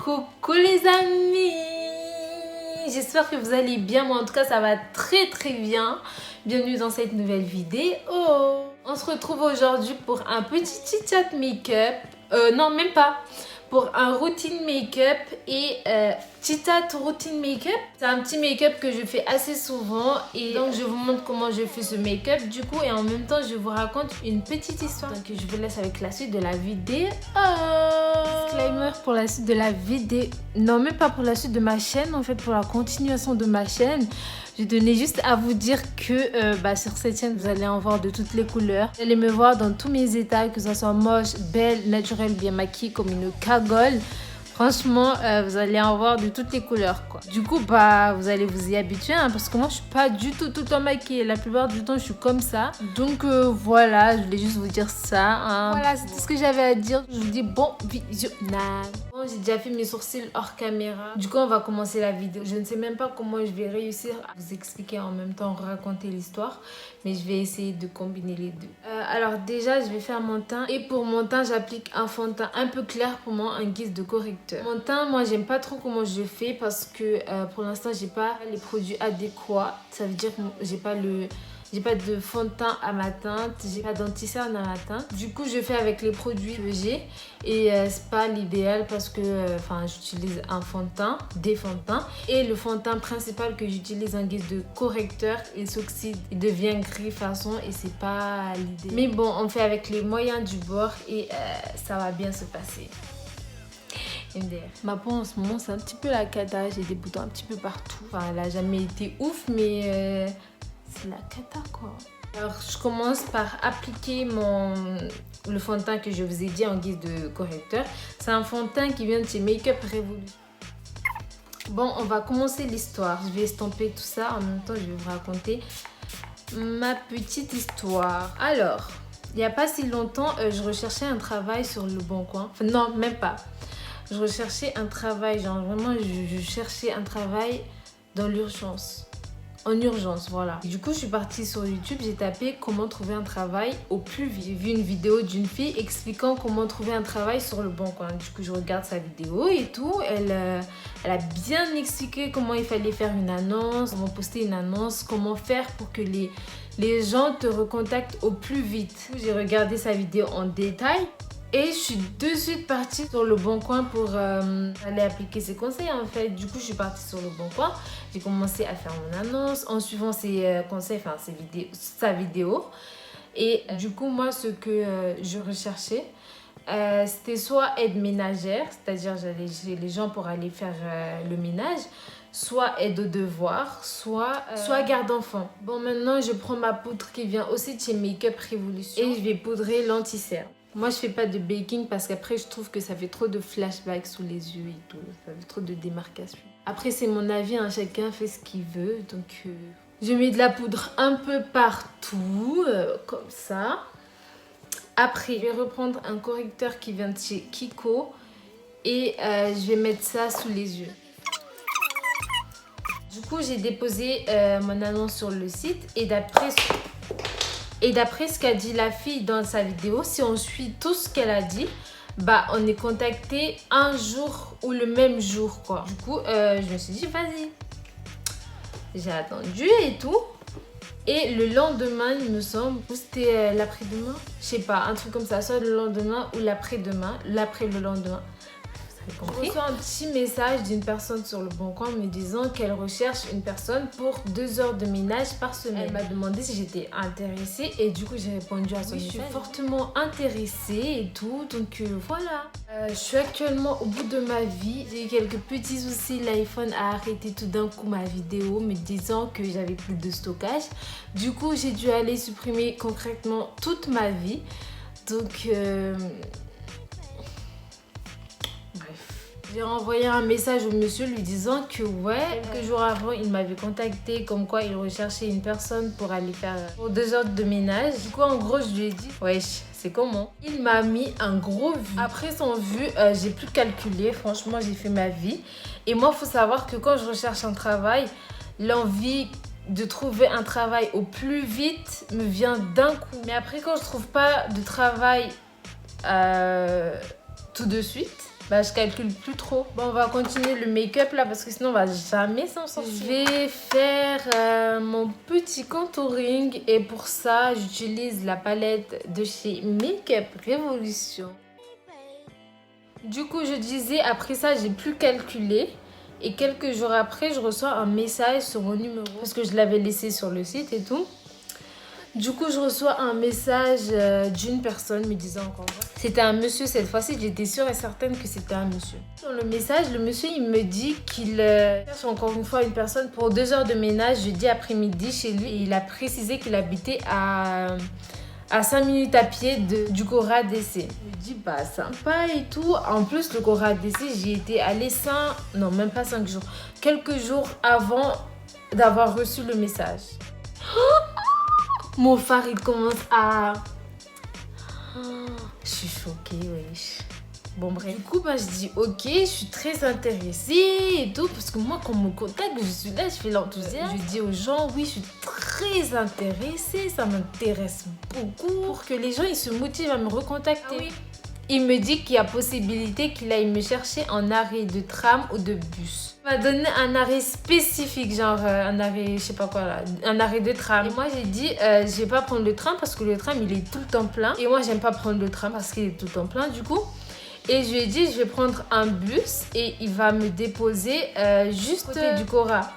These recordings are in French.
Coucou les amis, j'espère que vous allez bien. Moi en tout cas ça va très bien. Bienvenue dans cette nouvelle vidéo. On se retrouve aujourd'hui pour un petit chit-chat make-up. Non même pas. Pour un routine make-up et chit-chat routine make-up. C'est un petit make-up que je fais assez souvent et donc je vous montre comment je fais ce make-up du coup, et en même temps je vous raconte une petite histoire. Donc je vous laisse avec la suite de la vidéo. Disclaimer pour la suite de la vidéo. Non, même pas pour la suite de ma chaîne, en fait pour la continuation de ma chaîne. Je tenais juste à vous dire que sur cette chaîne, vous allez en voir de toutes les couleurs. Vous allez me voir dans tous mes états, que ce soit moche, belle, naturelle, bien maquillée, comme une cagole. Franchement, vous allez en voir de toutes les couleurs, quoi. Du coup, vous allez vous y habituer, hein, parce que moi, je suis pas du tout le temps maquillée. La plupart du temps, je suis comme ça. Donc, voilà, je voulais juste vous dire ça. Hein. Voilà, c'est tout ce que j'avais à dire. Je vous dis bon visionnage. Bon, j'ai déjà fait mes sourcils hors caméra. Du coup, on va commencer la vidéo. Je ne sais même pas comment je vais réussir à vous expliquer en même temps, raconter l'histoire. Mais je vais essayer de combiner les deux. Alors déjà, je vais faire mon teint. Et pour mon teint, j'applique un fond de teint un peu clair pour moi, en guise de correcteur. Mon teint, moi, j'aime pas trop comment je fais parce que pour l'instant, j'ai pas les produits adéquats. Ça veut dire que j'ai pas de fond de teint à ma teinte, j'ai pas d'anti-cerne à ma teinte. Du coup, je fais avec les produits que j'ai et c'est pas l'idéal parce que j'utilise un fond de teint, des fonds de teint, et le fond de teint principal que j'utilise en guise de correcteur, il s'oxyde, il devient gris façon et c'est pas l'idée. Mais bon, on fait avec les moyens du bord et ça va bien se passer. MDR. Ma peau en ce moment, c'est un petit peu la cata, j'ai des boutons un petit peu partout. Enfin, elle a jamais été ouf, mais c'est la cata quoi. Alors je commence par appliquer le fond de teint que je vous ai dit en guise de correcteur. C'est un fond de teint qui vient de chez Make-up Revolution. Bon, on va commencer l'histoire. Je vais estomper tout ça. En même temps, je vais vous raconter ma petite histoire. Alors, il n'y a pas si longtemps, je recherchais un travail sur Le Bon Coin. Enfin, non, même pas. Je recherchais un travail, genre vraiment, je cherchais un travail dans l'urgence. En urgence, voilà. Du coup, je suis partie sur YouTube, j'ai tapé comment trouver un travail au plus vite. J'ai vu une vidéo d'une fille expliquant comment trouver un travail sur Le Bon Coin. Du coup, je regarde sa vidéo et tout. Elle a bien expliqué comment il fallait faire une annonce, comment poster une annonce, comment faire pour que les gens te recontactent au plus vite. J'ai regardé sa vidéo en détail. Et je suis de suite partie sur Le Bon Coin pour aller appliquer ses conseils en fait. Du coup, je suis partie sur Le Bon Coin. J'ai commencé à faire mon annonce en suivant ses conseils, enfin sa vidéo. Et du coup, moi, ce que je recherchais, c'était soit aide ménagère, c'est-à-dire j'allais chez les gens pour aller faire le ménage, soit aide aux devoirs, soit garde enfant. Bon, maintenant, je prends ma poudre qui vient aussi de chez Make-up Revolution et je vais poudrer l'anti-cerne. Moi, je fais pas de baking parce qu'après, je trouve que ça fait trop de flashbacks sous les yeux et tout. Ça fait trop de démarcation. Après, c'est mon avis, hein, chacun fait ce qu'il veut. Donc, je mets de la poudre un peu partout, comme ça. Après, je vais reprendre un correcteur qui vient de chez Kiko et je vais mettre ça sous les yeux. Du coup, j'ai déposé mon annonce sur le site et d'après ce qu'a dit la fille dans sa vidéo, si on suit tout ce qu'elle a dit, on est contacté un jour ou le même jour, quoi. Du coup, je me suis dit, vas-y. J'ai attendu et tout. Et le lendemain, il me semble, ou c'était l'après-demain, je sais pas, un truc comme ça, soit le lendemain ou l'après-demain, l'après le lendemain. Je reçois un petit message d'une personne sur Le Bon Coin me disant qu'elle recherche une personne pour 2 heures de ménage par semaine. Elle m'a demandé si j'étais intéressée et du coup j'ai répondu à son message. Je suis fortement intéressée et tout, donc voilà. Je suis actuellement au bout de ma vie. J'ai eu quelques petits soucis, l'iPhone a arrêté tout d'un coup ma vidéo me disant que j'avais plus de stockage. Du coup j'ai dû aller supprimer concrètement toute ma vie. Donc j'ai renvoyé un message au monsieur lui disant que quelques jours avant, il m'avait contacté comme quoi il recherchait une personne pour aller faire pour 2 heures de ménage. Du coup, en gros, je lui ai dit, wesh, c'est comment? Il m'a mis un gros vu. Après son vu, j'ai plus calculé. Franchement, j'ai fait ma vie. Et moi, il faut savoir que quand je recherche un travail, l'envie de trouver un travail au plus vite me vient d'un coup. Mais après, quand je trouve pas de travail tout de suite, Bah, je calcule plus trop. Bon, on va continuer le make-up là parce que sinon on va jamais s'en sortir. Je vais faire mon petit contouring et pour ça, j'utilise la palette de chez Make-up Revolution. Du coup, je disais, après ça, j'ai plus calculé. Et quelques jours après, je reçois un message sur mon numéro parce que je l'avais laissé sur le site et tout. Du coup, je reçois un message d'une personne me disant encore. C'était un monsieur cette fois-ci, j'étais sûre et certaine que c'était un monsieur. Dans le message, le monsieur, il me dit qu'il cherche encore une fois une personne pour 2 heures de ménage jeudi après-midi chez lui. Et il a précisé qu'il habitait à 5 minutes à pied du Cora DC. Je me dis, bah sympa et tout. En plus, le Cora DC, j'y étais allée même pas 5 jours. Quelques jours avant d'avoir reçu le message. Mon phare, il commence à... Je suis choquée, wesh. Bon, bref. Du coup, bah, je dis ok, je suis très intéressée et tout. Parce que moi, quand on me contacte, je suis là, je fais l'enthousiasme. Je dis aux gens, oui, je suis très intéressée. Ça m'intéresse beaucoup. Pour que les gens, ils se motivent à me recontacter. Ah, oui. Il me dit qu'il y a possibilité qu'il aille me chercher en arrêt de tram ou de bus. Il m'a donné un arrêt spécifique, genre un arrêt, je sais pas quoi là, un arrêt de tram. Et moi j'ai dit, je vais pas prendre le train parce que le tram il est tout le temps plein. Et moi j'aime pas prendre le tram parce qu'il est tout le temps plein du coup. Et je lui ai dit, je vais prendre un bus et il va me déposer juste côté du Cora.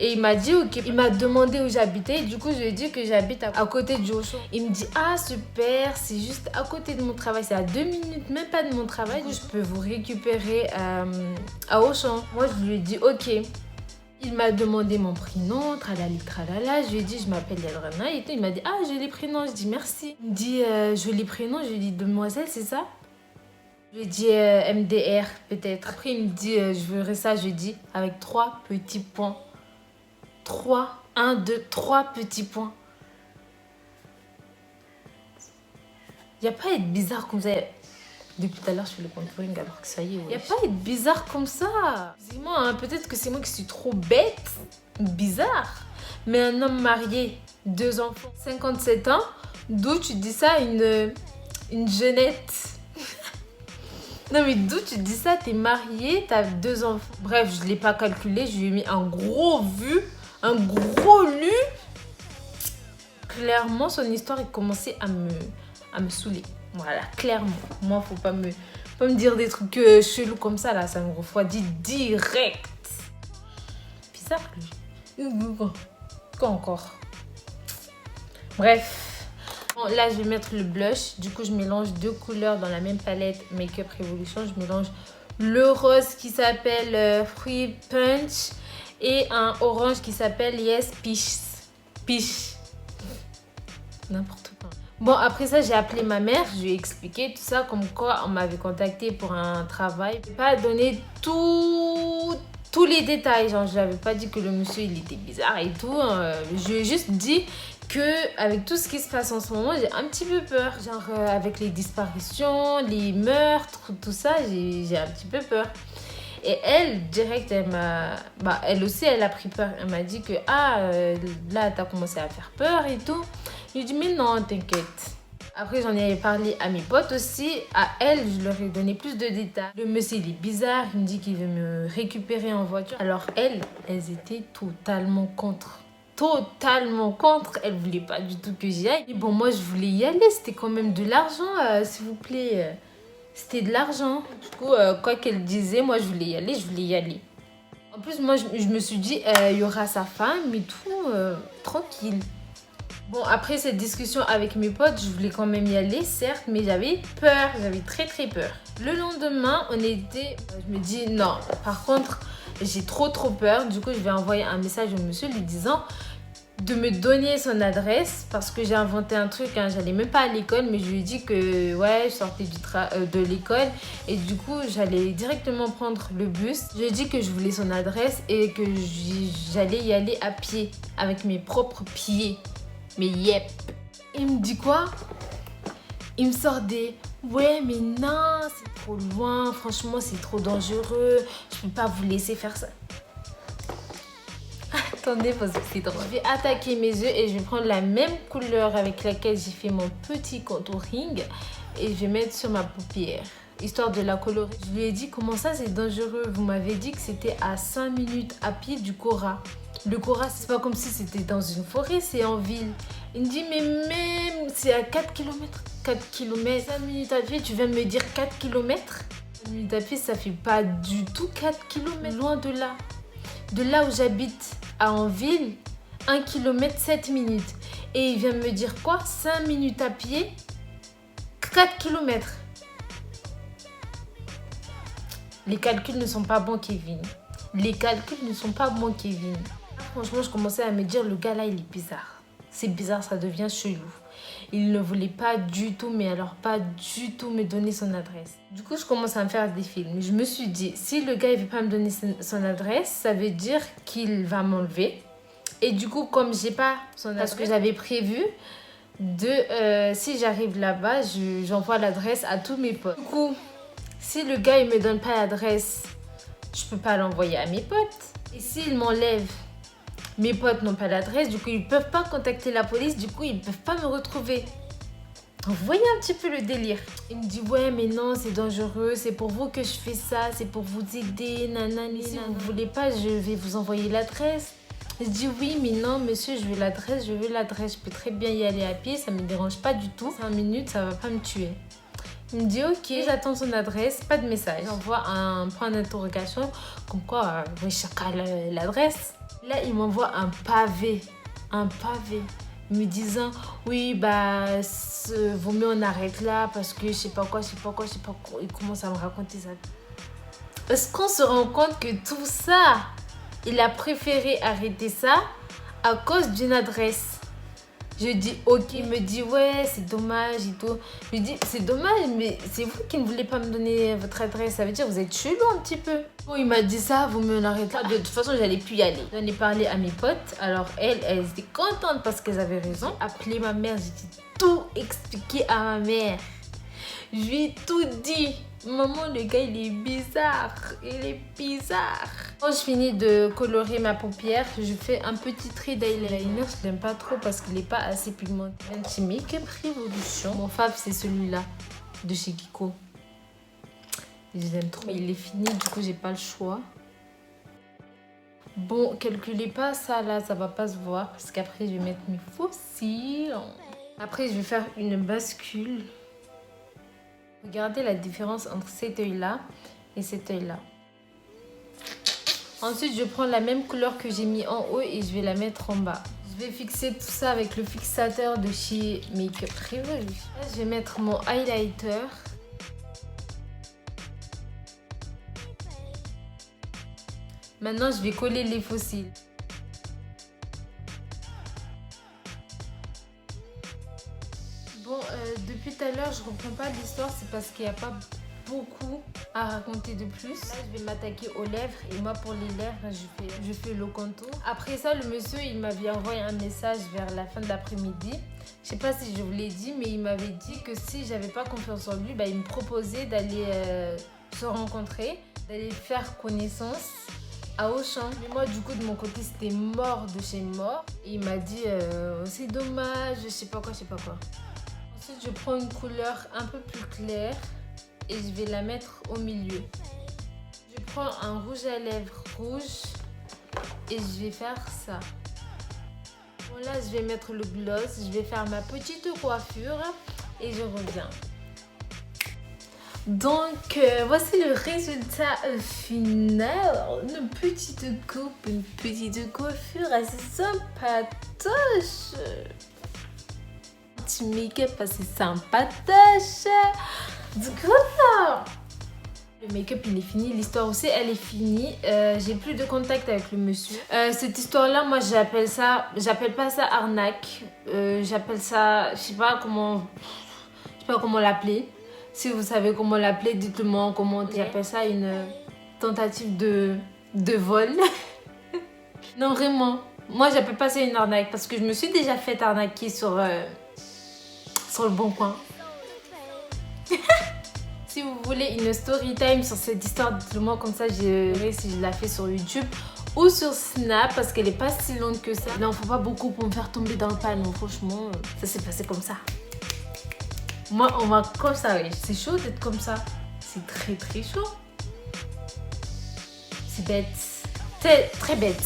Et il m'a dit ok, il m'a demandé où j'habitais. Du coup, je lui ai dit que j'habite à côté du Auchan. Il me dit ah super, c'est juste à côté de mon travail, c'est à 2 minutes, même pas de mon travail. Je peux vous récupérer à Auchan. Moi, je lui ai dit ok. Il m'a demandé mon prénom, tralali tralala. Je lui ai dit je m'appelle Yadrana et tout. Il m'a dit ah joli prénom. Je dis merci. Il me dit joli prénom. Je lui ai dit demoiselle, c'est ça? Je lui ai dit MDR peut-être. Après, il me dit je verrai ça jeudi avec 3 petits points. 1, 2, 3 petits points. Il n'y a pas à être bizarre comme ça. Depuis tout à l'heure, je fais le contouring alors que ça y est. Il n'y a pas à être bizarre comme ça. Dis-moi, hein, peut-être que c'est moi qui suis trop bête. Bizarre. Mais un homme marié, 2 enfants, 57 ans, d'où tu dis ça une jeunette? Non mais d'où tu dis ça? T'es marié, t'as 2 enfants. Bref, je ne l'ai pas calculé. Je lui ai mis un gros vu. Un gros lu. Clairement, son histoire, il commençait à me saouler. Voilà, clairement. Moi, faut pas me dire des trucs chelous comme ça, là. Ça me refroidit direct. Bizarre, lui. Quoi encore? Bref. Bon, là, je vais mettre le blush. Du coup, je mélange 2 couleurs dans la même palette Make-up Revolution. Je mélange le rose qui s'appelle Fruit Punch et un orange qui s'appelle Yes Peach. N'importe quoi. Bon, après ça, j'ai appelé ma mère. Je lui ai expliqué tout ça, comme quoi on m'avait contacté pour un travail. Je n'ai pas donné tous les détails. Genre, je n'avais pas dit que le monsieur, il était bizarre et tout. Je lui ai juste dit que avec tout ce qui se passe en ce moment, j'ai un petit peu peur. Genre, avec les disparitions, les meurtres, tout ça, j'ai un petit peu peur. Et elle, direct, elle aussi, elle a pris peur. Elle m'a dit que, là, t'as commencé à faire peur et tout. Je lui ai dit, mais non, t'inquiète. Après, j'en ai parlé à mes potes aussi. À elle, je leur ai donné plus de détails. Le monsieur, il est bizarre. Il me dit qu'il veut me récupérer en voiture. Alors, elles étaient totalement contre. Totalement contre. Elles ne voulaient pas du tout que j'y aille. Et bon, moi, je voulais y aller. C'était quand même de l'argent, s'il vous plaît. C'était de l'argent. Du coup, quoi qu'elle disait, moi, je voulais y aller. En plus, moi, je me suis dit, il y aura sa femme et tout, tranquille. Bon, après cette discussion avec mes potes, je voulais quand même y aller, certes, mais j'avais peur. J'avais très, très peur. Le lendemain, je me dis, non, par contre, j'ai trop peur. Du coup, je vais envoyer un message au monsieur lui disant de me donner son adresse parce que j'ai inventé un truc, hein, j'allais même pas à l'école, mais je lui ai dit que ouais, je sortais de l'école et du coup j'allais directement prendre le bus. Je lui ai dit que je voulais son adresse et que j'allais y aller à pied avec mes propres pieds. Mais yep. Il me dit quoi? Il me sort des ouais mais non, c'est trop loin, franchement c'est trop dangereux, je peux pas vous laisser faire ça. Attendez parce que c'est drôle. Je vais attaquer mes yeux et je vais prendre la même couleur avec laquelle j'ai fait mon petit contouring et je vais mettre sur ma paupière. histoire de la colorer. Je lui ai dit comment ça c'est dangereux. Vous m'avez dit que c'était à 5 minutes à pied du Cora. Le Cora, c'est pas comme si c'était dans une forêt, c'est en ville. Il me dit mais même c'est à 4 km. 4 km, 5 minutes à pied, tu viens de me dire 4 km? 5 minutes à pied, ça fait pas du tout 4 km. Loin de là. De là où j'habite à Anville, 1 km 7 minutes. Et il vient me dire quoi? 5 minutes à pied, 4 km. Les calculs ne sont pas bons, Kevin. Les calculs ne sont pas bons, Kevin. Franchement, je commençais à me dire, le gars là, il est bizarre. C'est bizarre, ça devient chelou. Il ne voulait pas du tout, mais alors pas du tout me donner son adresse. Du coup, je commence à me faire des films. Je me suis dit, si le gars, il veut pas me donner son adresse, ça veut dire qu'il va m'enlever. Et du coup, comme j'ai pas son adresse, parce que j'avais prévu si j'arrive là-bas, j'envoie l'adresse à tous mes potes. Du coup, si le gars, il me donne pas l'adresse, je peux pas l'envoyer à mes potes. Et s'il m'enlève, mes potes n'ont pas l'adresse, du coup, ils peuvent pas contacter la police, du coup, ils peuvent pas me retrouver. Vous voyez un petit peu le délire. Il me dit, ouais, mais non, c'est dangereux, c'est pour vous que je fais ça, c'est pour vous aider, nanani. Si vous voulez pas, je vais vous envoyer l'adresse. Je dis, oui, mais non, monsieur, je veux l'adresse, je peux très bien y aller à pied, ça me dérange pas du tout. 5 minutes, ça va pas me tuer. Il me dit, ok, j'attends son adresse, pas de message. J'envoie un point d'interrogation, comme quoi, oui, chacun l'adresse. Là, il m'envoie un pavé, me disant, oui, bah, vaut mieux on arrête là, parce que je sais pas quoi. Il commence à me raconter ça. Est-ce qu'on se rend compte que tout ça, il a préféré arrêter ça à cause d'une adresse? Je dis ok, il me dit ouais, c'est dommage et tout. Je lui dis c'est dommage, mais c'est vous qui ne voulez pas me donner votre adresse, ça veut dire que vous êtes chelou un petit peu. Bon, il m'a dit ça, vous me l'arrêtez là. De toute façon, j'allais plus y aller. J'en ai parlé à mes potes, alors elles étaient contentes parce qu'elles avaient raison. Appelé ma mère, j'ai tout expliqué à ma mère. Je lui ai tout dit. Maman, le gars, il est bizarre. Quand je finis de colorer ma paupière, je fais un petit trait d'eyeliner. Je l'aime pas trop parce qu'il n'est pas assez pigmenté. Chez Make-up Revolution. Mon fave, c'est celui-là, de chez Kiko. Je l'aime trop. Il est fini, du coup, j'ai pas le choix. Bon, calculez pas ça là, ça va pas se voir. Parce qu'après, je vais mettre mes faux cils. Après, je vais faire une bascule. Regardez la différence entre cet œil-là et cet œil-là. Ensuite, je prends la même couleur que j'ai mis en haut et je vais la mettre en bas. Je vais fixer tout ça avec le fixateur de chez Make-up Revolution. Là, je vais mettre mon highlighter. Maintenant, je vais coller les faux cils. Bon, depuis tout à l'heure, je reprends pas l'histoire, c'est parce qu'il n'y a pas beaucoup à raconter de plus. Là, je vais m'attaquer aux lèvres et moi, pour les lèvres, je fais le contour. Après ça, le monsieur, il m'avait envoyé un message vers la fin de l'après-midi. Je sais pas si je vous l'ai dit, mais il m'avait dit que si j'avais pas confiance en lui, bah, il me proposait d'aller se rencontrer, d'aller faire connaissance à Auchan. Mais moi, du coup, de mon côté, c'était mort de chez mort. Et il m'a dit, c'est dommage, je sais pas quoi. Ensuite, je prends une couleur un peu plus claire et je vais la mettre au milieu. Je prends un rouge à lèvres rouge et je vais faire ça. Bon, là, je vais mettre le gloss, je vais faire ma petite coiffure et je reviens. Donc, voici le résultat final. Une petite coupe, une petite coiffure assez sympatoche. Petit make-up assez sympatoche. Du coup, là, le make-up il est fini, l'histoire aussi elle est finie. J'ai plus de contact avec le monsieur. Cette histoire-là, moi j'appelle pas ça arnaque. J'appelle ça, je sais pas comment l'appeler. Si vous savez comment l'appeler, dites-le moi en commentaire. J'appelle ça une tentative de vol. Non, vraiment. Moi, j'appelle pas ça une arnaque parce que je me suis déjà fait arnaquer sur le bon coin. Si vous voulez une story time sur cette histoire, dites-le moi comme ça, je verrai si je la fais sur YouTube ou sur Snap parce qu'elle est pas si longue que ça. Il n'en faut pas beaucoup pour me faire tomber dans le panneau. Franchement, ça s'est passé comme ça. Moi, on va comme ça, oui. C'est chaud d'être comme ça. C'est c'est très très chaud. C'est bête. C'est très bête.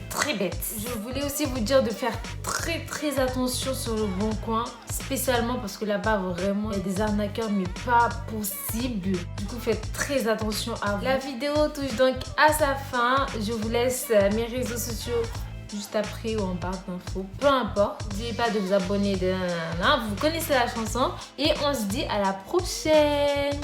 Très bête. Je voulais aussi vous dire de faire très attention sur le Bon Coin, spécialement parce que là-bas vraiment il y a des arnaqueurs mais pas possible. Du coup faites très attention à vous. La vidéo touche donc à sa fin. Je vous laisse mes réseaux sociaux juste après ou en barre d'infos, peu importe. N'oubliez pas de vous abonner, vous connaissez la chanson et on se dit à la prochaine.